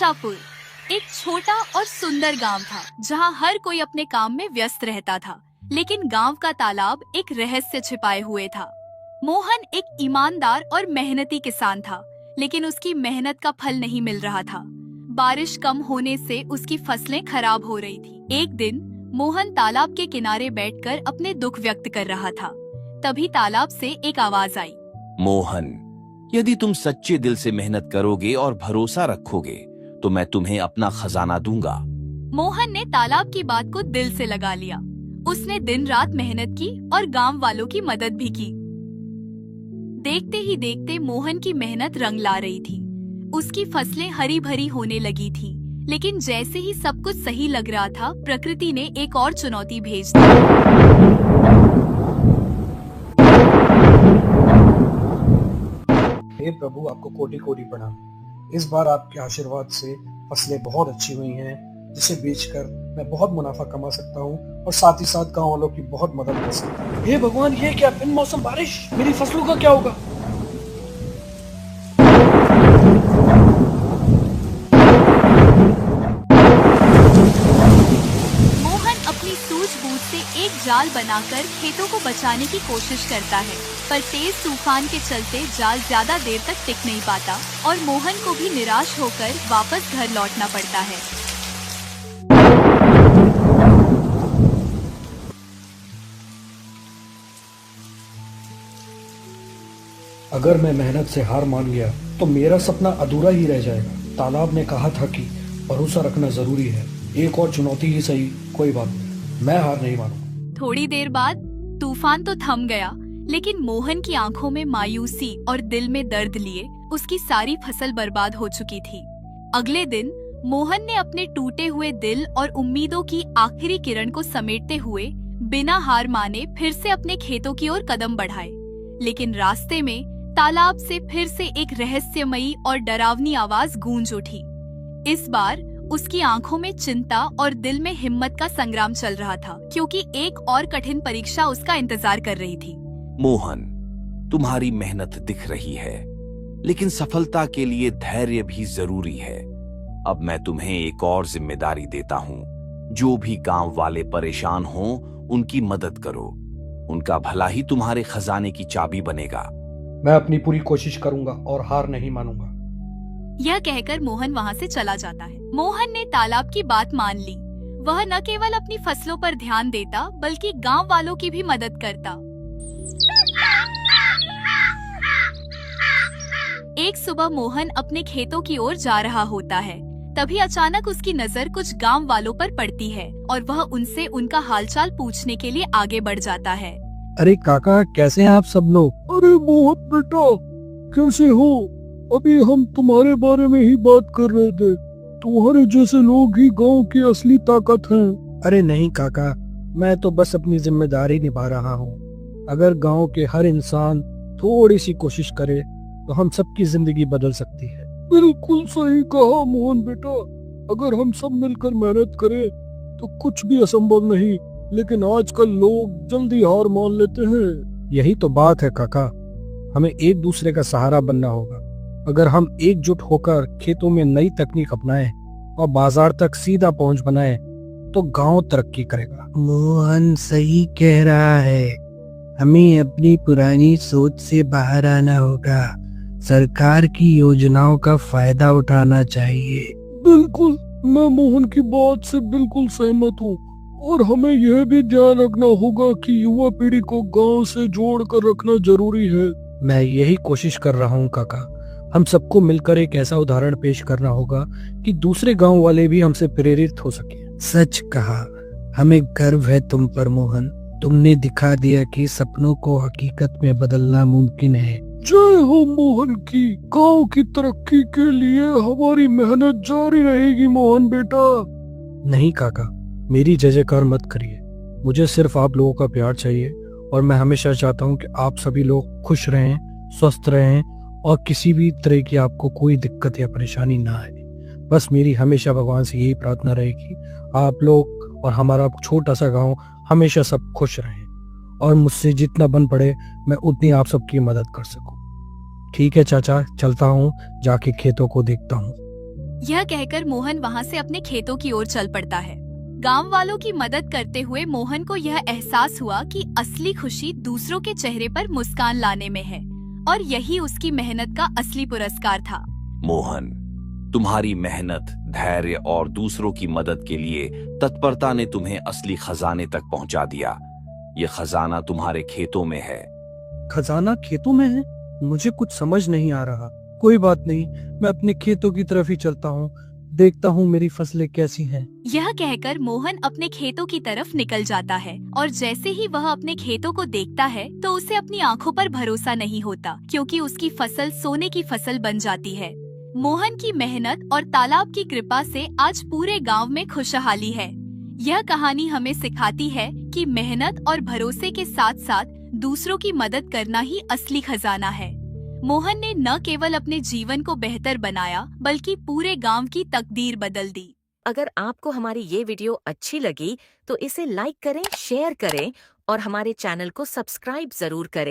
आशापुर एक छोटा और सुंदर गांव था जहां हर कोई अपने काम में व्यस्त रहता था। लेकिन गांव का तालाब एक रहस्य छिपाए हुए था। मोहन एक ईमानदार और मेहनती किसान था, लेकिन उसकी मेहनत का फल नहीं मिल रहा था। बारिश कम होने से उसकी फसलें खराब हो रही थी। एक दिन मोहन तालाब के किनारे बैठकर अपने दुख व्यक्त कर रहा था। तभी तालाब से एक आवाज आई। मोहन, यदि तुम सच्चे दिल से मेहनत करोगे और भरोसा रखोगे तो मैं तुम्हें अपना खजाना दूंगा। मोहन ने तालाब की बात को दिल से लगा लिया। उसने दिन रात मेहनत की और गांव वालों की मदद भी की। देखते ही देखते मोहन की मेहनत रंग ला रही थी। उसकी फसलें हरी भरी होने लगी थी। लेकिन जैसे ही सब कुछ सही लग रहा था, प्रकृति ने एक और चुनौती भेज दी। हे प्रभु, आपको कोटि कोटि प्रणाम। इस बार आपके आशीर्वाद से फसलें बहुत अच्छी हुई हैं, जिसे बेचकर मैं बहुत मुनाफा कमा सकता हूँ और साथ ही साथ गांव वालों की बहुत मदद कर सकता हूँ। हे भगवान, ये क्या बिन मौसम बारिश! मेरी फसलों का क्या होगा? मोहन अपनी सूझबूझ से एक जाल बनाकर खेतों को बचाने की कोशिश करता है, पर तेज तूफान के चलते जाल ज्यादा देर तक टिक नहीं पाता और मोहन को भी निराश होकर वापस घर लौटना पड़ता है। अगर मैं मेहनत से हार मान गया तो मेरा सपना अधूरा ही रह जाएगा। तालाब ने कहा था कि भरोसा रखना जरूरी है। एक और चुनौती ही सही, कोई बात नहीं, मैं हार नहीं मानूंगा। थोड़ी देर बाद तूफान तो थम गया, लेकिन मोहन की आंखों में मायूसी और दिल में दर्द लिए उसकी सारी फसल बर्बाद हो चुकी थी। अगले दिन मोहन ने अपने टूटे हुए दिल और उम्मीदों की आखिरी किरण को समेटते हुए बिना हार माने फिर से अपने खेतों की ओर कदम बढ़ाए। लेकिन रास्ते में तालाब से फिर से एक रहस्यमयी और डरावनी आवाज गूंज उठी। इस बार उसकी आंखों में चिंता और दिल में हिम्मत का संग्राम चल रहा था, क्योंकि एक और कठिन परीक्षा उसका इंतजार कर रही थी। मोहन, तुम्हारी मेहनत दिख रही है, लेकिन सफलता के लिए धैर्य भी जरूरी है। अब मैं तुम्हें एक और जिम्मेदारी देता हूँ। जो भी गांव वाले परेशान हों, उनकी मदद करो। उनका भला ही तुम्हारे खजाने की चाबी बनेगा। मैं अपनी पूरी कोशिश करूंगा और हार नहीं मानूंगा। यह कहकर मोहन वहाँ से चला जाता है। मोहन ने तालाब की बात मान ली। वह न केवल अपनी फसलों पर ध्यान देता, बल्कि गांव वालों की भी मदद करता। एक सुबह मोहन अपने खेतों की ओर जा रहा होता है। तभी अचानक उसकी नजर कुछ गांव वालों पर पड़ती है और वह उनसे उनका हालचाल पूछने के लिए आगे बढ़ जाता है। अरे काका, कैसे हैं आप सब लोग? अरे मोहन बेटा, कैसे हो? अभी हम तुम्हारे बारे में ही बात कर रहे थे। तुम्हारे जैसे लोग ही गांव की असली ताकत हैं। अरे नहीं काका, मैं तो बस अपनी जिम्मेदारी निभा रहा हूँ। अगर गांव के हर इंसान थोड़ी सी कोशिश करे तो हम सबकी जिंदगी बदल सकती है। बिल्कुल सही कहा मोहन बेटा। अगर हम सब मिलकर मेहनत करें तो कुछ भी असंभव नहीं, लेकिन आजकल लोग जल्दी हार मान लेते हैं। यही तो बात है काका, हमें एक दूसरे का सहारा बनना होगा। अगर हम एकजुट होकर खेतों में नई तकनीक अपनाएं और बाजार तक सीधा पहुंच बनाएं तो गांव तरक्की करेगा। मोहन सही कह रहा है। हमें अपनी पुरानी सोच से बाहर आना होगा। सरकार की योजनाओं का फायदा उठाना चाहिए। बिल्कुल, मैं मोहन की बात से बिल्कुल सहमत हूँ। और हमें यह भी ध्यान रखना होगा कि युवा पीढ़ी को गांव से जोड़ कर रखना जरूरी है। मैं यही कोशिश कर रहा हूँ काका। हम सबको मिलकर एक ऐसा उदाहरण पेश करना होगा कि दूसरे गांव वाले भी हमसे प्रेरित हो सके। सच कहा, हमें गर्व है तुम पर मोहन। तुमने दिखा दिया कि सपनों को हकीकत में बदलना मुमकिन है। जय हो मोहन की। गांव की तरक्की के लिए हमारी मेहनत जारी रहेगी मोहन बेटा। नहीं काका, मेरी जय जयकार मत करिए। मुझे सिर्फ आप लोगों का प्यार चाहिए और मैं हमेशा चाहता हूँ कि आप सभी लोग खुश रहें, स्वस्थ रहें और किसी भी तरह की आपको कोई दिक्कत या परेशानी ना आए। बस मेरी हमेशा भगवान से यही प्रार्थना रहेगी, आप लोग और हमारा छोटा सा गांव हमेशा सब खुश रहें और मुझसे जितना बन पड़े मैं उतनी आप सबकी मदद कर सकूं। ठीक है चाचा, चलता हूँ, जाके खेतों को देखता हूँ। यह कहकर मोहन वहाँ से अपने खेतों की ओर चल पड़ता है। गांव वालों की मदद करते हुए मोहन को यह एहसास हुआ कि असली खुशी दूसरों के चेहरे पर मुस्कान लाने में है और यही उसकी मेहनत का असली पुरस्कार था। मोहन, तुम्हारी मेहनत, धैर्य और दूसरों की मदद के लिए तत्परता ने तुम्हें असली खजाने तक पहुंचा दिया। ये खजाना तुम्हारे खेतों में है। खजाना खेतों में है? मुझे कुछ समझ नहीं आ रहा। कोई बात नहीं, मैं अपने खेतों की तरफ ही चलता हूँ, देखता हूँ मेरी फसलें कैसी हैं। यह कहकर मोहन अपने खेतों की तरफ निकल जाता है और जैसे ही वह अपने खेतों को देखता है तो उसे अपनी आंखों पर भरोसा नहीं होता, क्योंकि उसकी फसल सोने की फसल बन जाती है। मोहन की मेहनत और तालाब की कृपा से आज पूरे गांव में खुशहाली है। यह कहानी हमें सिखाती है कि मेहनत और भरोसे के साथ साथ दूसरों की मदद करना ही असली खजाना है। मोहन ने न केवल अपने जीवन को बेहतर बनाया बल्कि पूरे गांव की तकदीर बदल दी। अगर आपको हमारी ये वीडियो अच्छी लगी तो इसे लाइक करें, शेयर करें और हमारे चैनल को सब्सक्राइब जरूर करें।